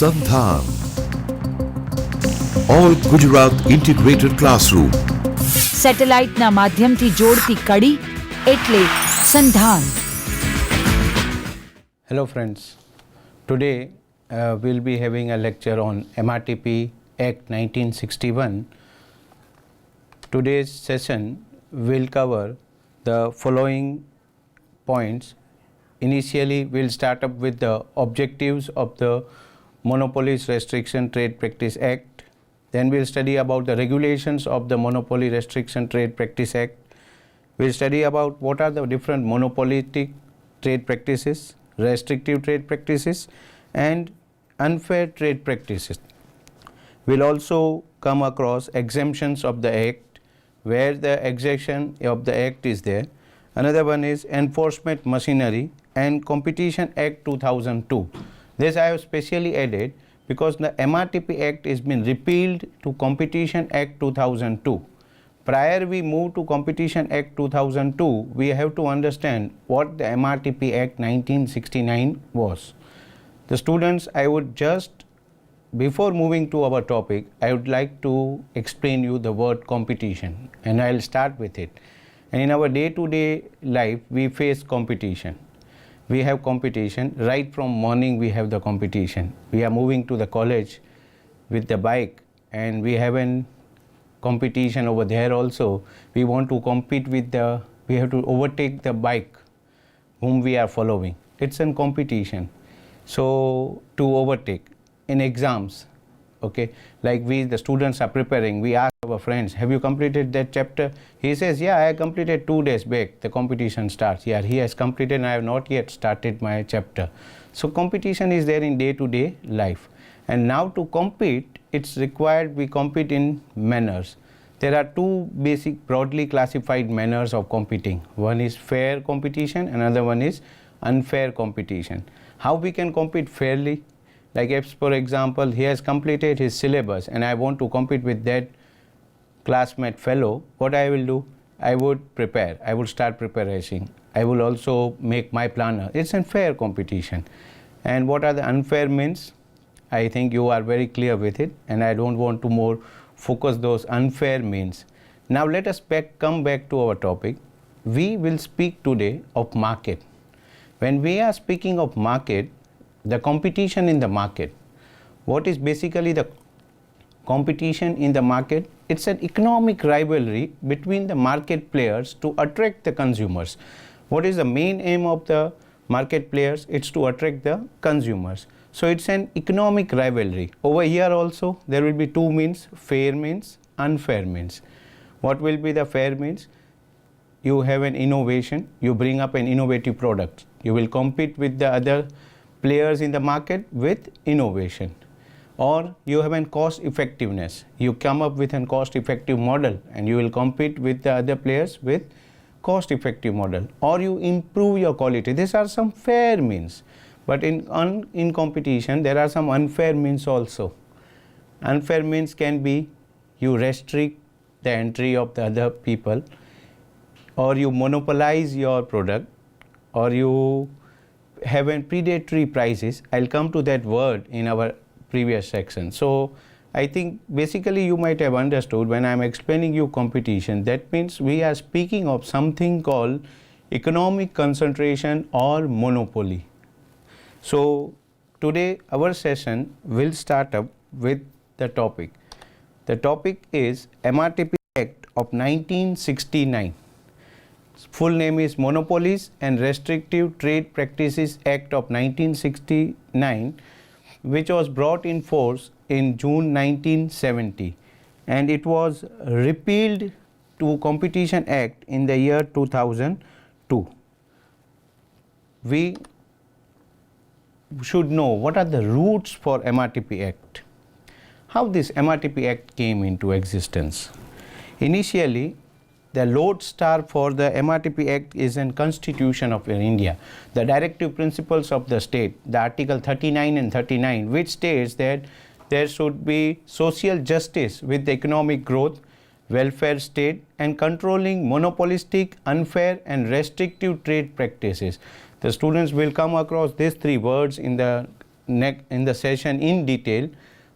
Sandhan. All Gujarat Integrated Classroom. સેટેલાઇટના માધ્યમથી જોડતી કડી એટલે સંધાન. Hello friends, today we'll be having a lecture on MRTP Act 1961. Today's session will cover the following points. Initially, we'll start up with the objectives of the Monopolies Restriction Trade Practice Act. Then we'll study about the regulations of the Monopoly Restriction Trade Practice Act. We'll study about what are the different monopolistic trade practices, restrictive trade practices and unfair trade practices. We'll also come across exemptions of the Act, where the exemption of the Act is there. Another one is Enforcement Machinery and Competition Act 2002. This I have specially added because the MRTP Act has been repealed to Competition Act 2002. Prior we move to Competition Act 2002, we have to understand what the MRTP Act 1969 was. The students, I would just, before moving to our topic, I would like to explain you the word competition, and I'll start with it. And in our day-to-day life, we face competition. We have competition. Right from morning, we have the competition. We are moving to the college with the bike, and we have an competition over there also. We want to compete with we have to overtake the bike whom we are following. It's a competition. So to overtake in exams, okay, like the students are preparing, we ask our friends, have you completed that chapter? He says, yeah, I completed 2 days back. The competition starts. Yeah, he has completed and I have not yet started my chapter. So competition is there in day-to-day life. And now to compete, it's required we compete in manners. There are 2 basic broadly classified manners of competing. One is fair competition, another one is unfair competition. How we can compete fairly? Like if, for example, he has completed his syllabus and I want to compete with that classmate fellow, what I will do? I would prepare. I would start preparation. I will also make my planner. It's a fair competition. And what are the unfair means? I think you are very clear with it, and I don't want to more focus those unfair means. Now let us come back to our topic. We will speak today of market. When we are speaking of market, the competition in the market, what is basically the competition in the market? It's an economic rivalry between the market players to attract the consumers. What is the main aim of the market players? It's to attract the consumers. So it's an economic rivalry. Over here also there will be 2 means, fair means, unfair means. What will be the fair means? You have an innovation, you bring up an innovative product. You will compete with the other players in the market with innovation. Or you have a cost effectiveness. You come up with a cost effective model and you will compete with the other players with cost effective model. Or you improve your quality. These are some fair means. But in competition there are some unfair means also. Unfair means can be you restrict the entry of the other people, or you monopolize your product, or you have a predatory prices. I'll come to that word in our previous section. So I think basically you might have understood when I'm explaining you competition, that means we are speaking of something called economic concentration or monopoly. So today our session will start up with the topic. The topic is MRTP Act of 1969. Full name is Monopolies and Restrictive Trade Practices Act of 1969, which was brought in force in June 1970, and it was repealed to Competition Act in the year 2002. We should know what are the roots for MRTP Act. How this MRTP Act came into existence. Initially, the lodestar for the MRTP Act is in Constitution of India, the directive principles of the state, the Article 39 and 39, which states that there should be social justice with the economic growth, welfare state, and controlling monopolistic, unfair and restrictive trade practices. The students will come across these 3 words in the in the session in detail,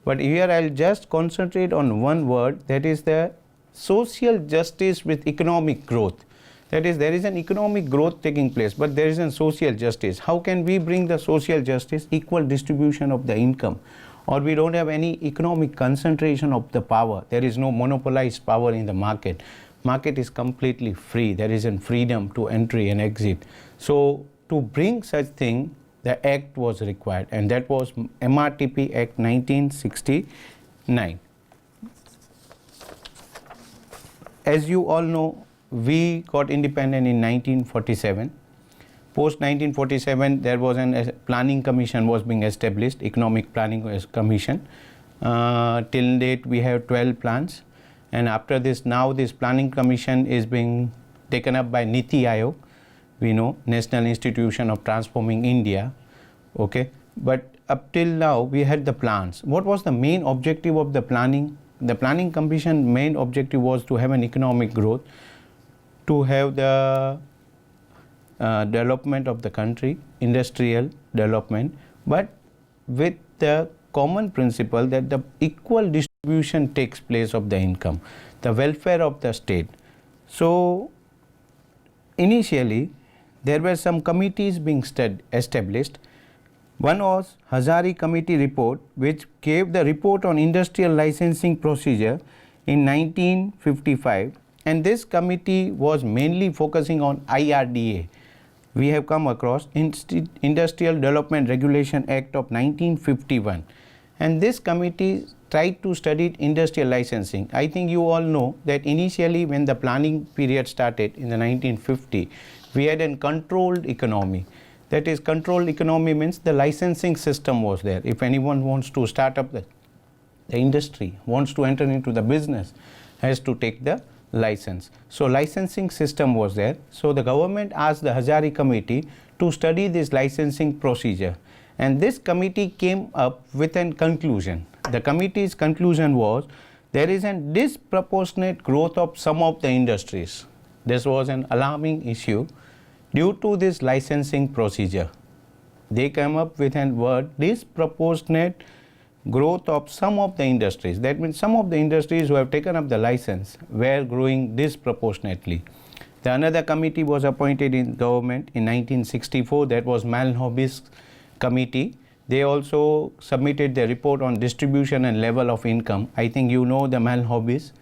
but here I'll just concentrate on one word, that is the social justice with economic growth. That is, there is an economic growth taking place, but there is a social justice. How can we bring the social justice? Equal distribution of the income, or we don't have any economic concentration of the power. There is no monopolized power in the market. Market is completely free. There is a freedom to entry and exit. So to bring such thing, the act was required, and that was MRTP Act 1969. As you all know, we got independent in 1947. Post 1947, there was a planning commission was being established, economic planning commission. Till date, we have 12 plans, and after this, now this planning commission is being taken up by Niti Aayog. We know, National Institution of Transforming India, okay. But up till now, we had the plans. What was the main objective of the planning? The planning commission main objective was to have an economic growth, to have the development of the country, industrial development, but with the common principle that the equal distribution takes place of the income, the welfare of the state. So initially, there were some committees being established. One was Hazari Committee report, which gave the report on industrial licensing procedure in 1955, and this committee was mainly focusing on IRDA. We have come across Industrial Development Regulation Act of 1951, and this committee tried to study industrial licensing. I think you all know that initially when the planning period started in the 1950, we had a controlled economy. That is, controlled economy means the licensing system was there. If anyone wants to start up the industry, wants to enter into the business, has to take the license. So licensing system was there. So the government asked the Hazari Committee to study this licensing procedure, and this committee came up with a conclusion. The committee's conclusion was there is a disproportionate growth of some of the industries. This was an alarming issue due to this licensing procedure. They came up with a word, disproportionate growth of some of the industries. That means some of the industries who have taken up the license were growing disproportionately. The another committee was appointed in government in 1964. That was Malnobis Committee. They also submitted their report on distribution and level of income. I think you know the Malnobis.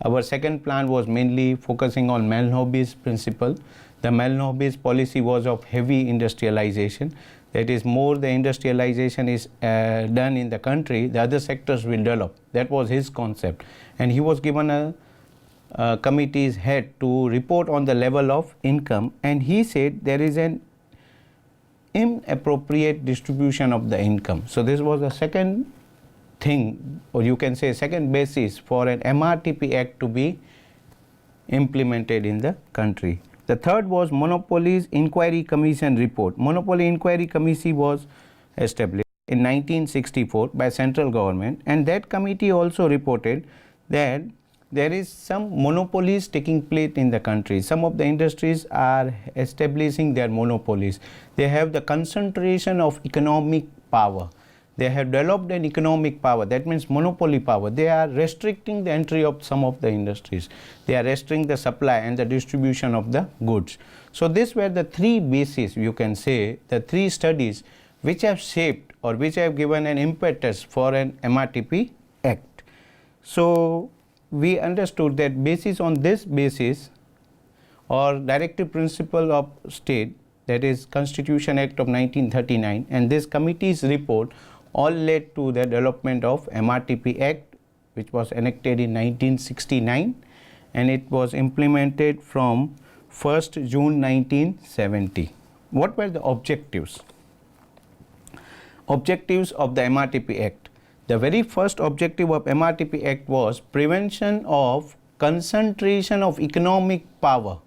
Our second plan was mainly focusing on Malnobis principle. The Malnobis policy was of heavy industrialization. That is, more the industrialization is done in the country, the other sectors will develop. That was his concept. And he was given a committee's head to report on the level of income, and he said there is an inappropriate distribution of the income. So this was the second thing, or you can say second basis for an MRTP Act to be implemented in the country. The third was Monopolies Inquiry Commission report. Monopoly Inquiry Committee was established in 1964 by central government, and that committee also reported that there is some monopolies taking place in the country. Some of the industries are establishing their monopolies. They have the concentration of economic power. They have developed an economic power. That means monopoly power. They are restricting the entry of some of the industries. They are restricting the supply and the distribution of the goods. So these were the three bases, you can say, the three studies which have shaped or which have given an impetus for an MRTP Act. So we understood that basis on this basis or directive principle of state, that is Constitution Act of 1939, and this committee's report all led to the development of MRTP Act, which was enacted in 1969, and it was implemented from 1st June 1970. What were the objectives? Objectives of the MRTP Act. The very first objective of MRTP Act was prevention of concentration of economic power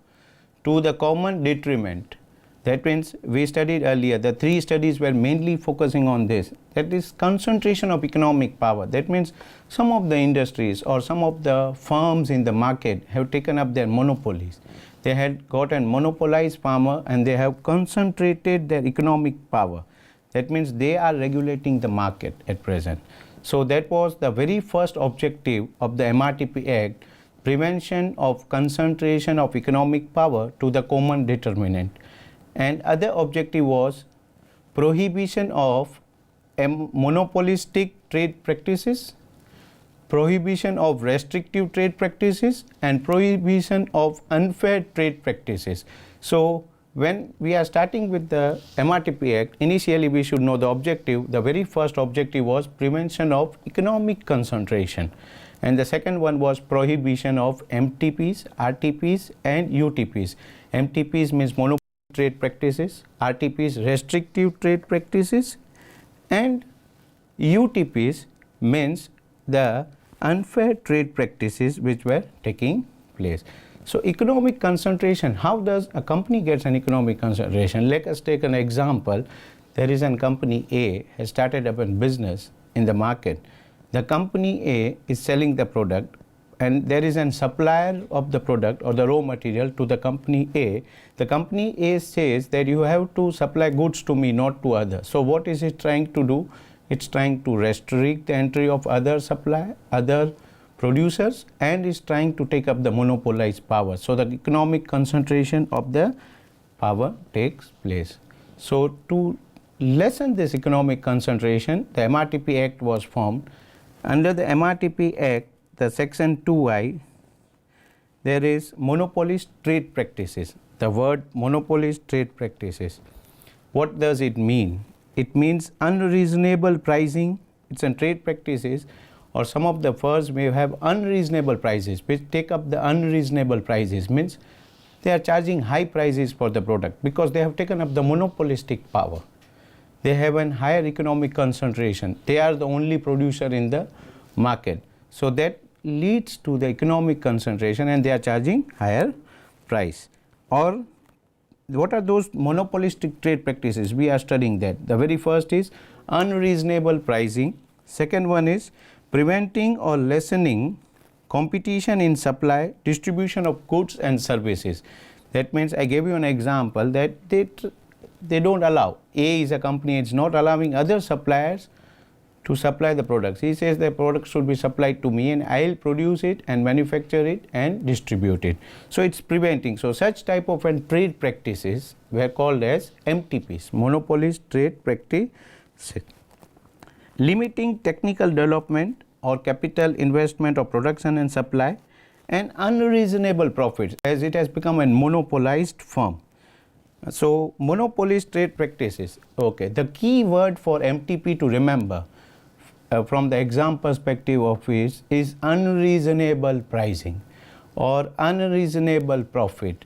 to the common detriment. That means we studied earlier, the three studies were mainly focusing on this. That is concentration of economic power. That means some of the industries or some of the firms in the market have taken up their monopolies. They had got a monopolized power and they have concentrated their economic power. That means they are regulating the market at present. So that was the very first objective of the MRTP Act, prevention of concentration of economic power to the common determinant. And other objective was prohibition of monopolistic trade practices, prohibition of restrictive trade practices, and prohibition of unfair trade practices. So when we are starting with the MRTP Act, initially we should know the objective. The very first objective was prevention of economic concentration, and the second one was prohibition of MTPs, RTPs, and UTPs. MTPs means monopoly trade practices, RTPs restrictive trade practices, and UTPs means the unfair trade practices which were taking place. So economic concentration, how does a company gets an economic concentration? Let us take an example. There is a company A has started up a business in the market. The company A is selling the product, and there is a supplier of the product or the raw material to the company A. The company A says that you have to supply goods to me, not to others. So what is it trying to do? It's trying to restrict the entry of other producers, and is trying to take up the monopolized power. So the economic concentration of the power takes place. So to lessen this economic concentration, the MRTP Act was formed. Under the MRTP Act, the section 2I, there is monopolist trade practices. The word monopolist trade practices. What does it mean? It means unreasonable pricing. It's a trade practices, or some of the firms may have unreasonable prices, which take up the unreasonable prices, means they are charging high prices for the product because they have taken up the monopolistic power. They have a higher economic concentration. They are the only producer in the market. So that leads to the economic concentration, and they are charging higher price. Or what are those monopolistic trade practices? We are studying that. The very first is unreasonable pricing. Second one is preventing or lessening competition in supply, distribution of goods and services. That means I gave you an example that they don't allow. A is a company, it's not allowing other suppliers to supply the products. He says the product should be supplied to me, and I'll produce it and manufacture it and distribute it. So it's preventing. So such type of trade practices were called as MTPs, monopolist trade practices. Limiting technical development or capital investment of production and supply, and unreasonable profits, as it has become a monopolized firm. So monopolist trade practices. Okay, the key word for MTP to remember from the exam perspective of which is unreasonable pricing or unreasonable profit.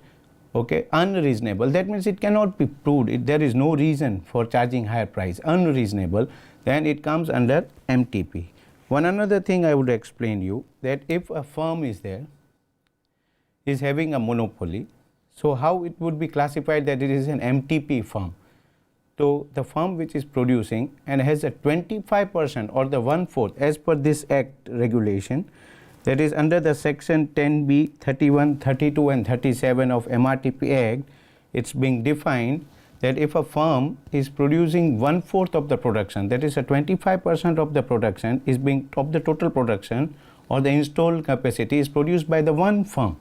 Okay, unreasonable, that means it cannot be proved. There is no reason for charging higher price. Unreasonable, then it comes under MTP. One another thing I would explain you, that if a firm is there, is having a monopoly, so how it would be classified that it is an MTP firm? So the firm which is producing and has a 25% or the 1/4 as per this Act regulation, that is under the section 10B, 31, 32 and 37 of MRTP Act, it's being defined that if a firm is producing 1/4 of the production, that is a 25% of the production is being of the total production or the installed capacity is produced by the one firm,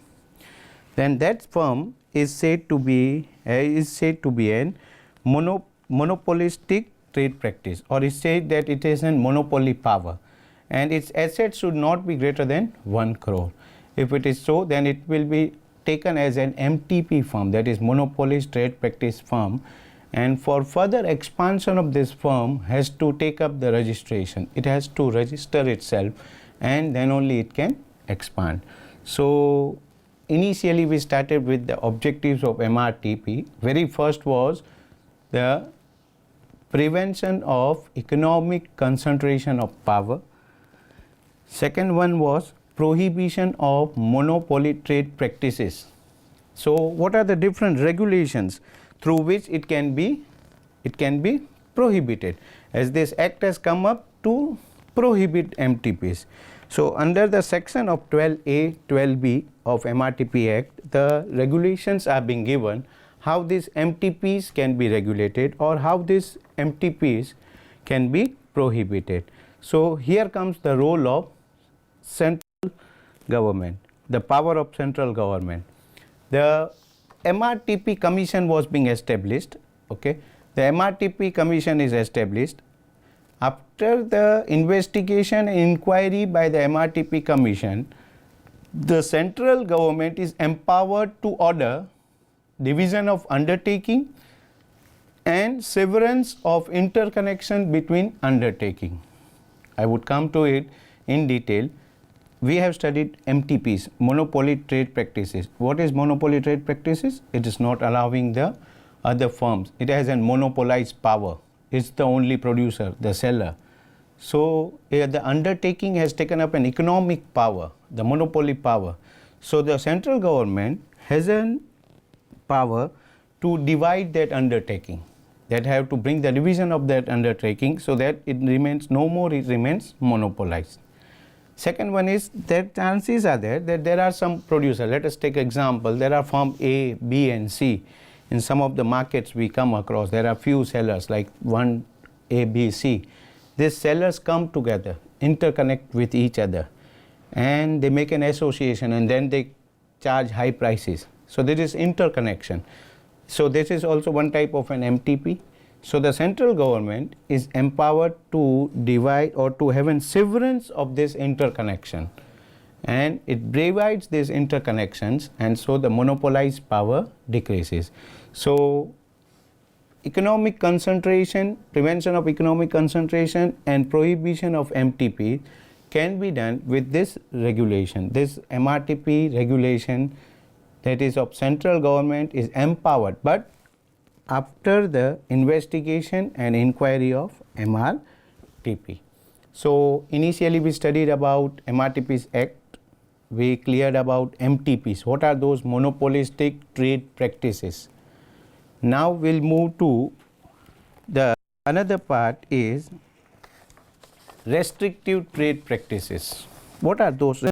then that firm is said to be an monopolistic trade practice, or is said that it is a monopoly power, and its assets should not be greater than 1 crore. If it is so, then it will be taken as an MTP firm, that is monopolist trade practice firm, and for further expansion of this firm has to take up the registration. It has to register itself, and then only it can expand. So initially we started with the objectives of MRTP. Very first was the prevention of economic concentration of power. Second one was prohibition of monopoly trade practices. So what are the different regulations through which it can be prohibited, as this Act has come up to prohibit MTPs. So under the section of 12A, 12B of MRTP Act, the regulations are being given how these MTPs can be regulated or how these MTPs can be prohibited. So here comes the role of central government, the power of central government. The MRTP commission was being established. Okay, the MRTP commission is established. After the investigation and inquiry by the MRTP commission, the central government is empowered to order division of undertaking and severance of interconnection between undertaking. I would come to it in detail. We have studied MTPs, monopoly trade practices. What is monopoly trade practices? It is not allowing the other firms. It has a monopolized power. It's the only producer, the seller. So the undertaking has taken up an economic power, the monopoly power. So the central government has an power to divide that undertaking, that have to bring the division of that undertaking so that it remains no more, it remains monopolized. Second one is that chances are there that there are some producers. Let us take example, there are firm A, B and C. In some of the markets we come across, there are few sellers like one A, B, C. These sellers come together, interconnect with each other, and they make an association and then they charge high prices. So there is interconnection. So this is also one type of an MTP. So the central government is empowered to divide or to have a severance of this interconnection, and it divides these interconnections, and so the monopolized power decreases. So economic concentration, prevention of economic concentration and prohibition of MTP can be done with this regulation. This MRTP regulation, that is of central government, is empowered, but after the investigation and inquiry of MRTP. So initially we studied about MRTP's Act, we cleared about MTPs. What are those? Monopolistic trade practices. Now we'll move to the another part is restrictive trade practices. What are those?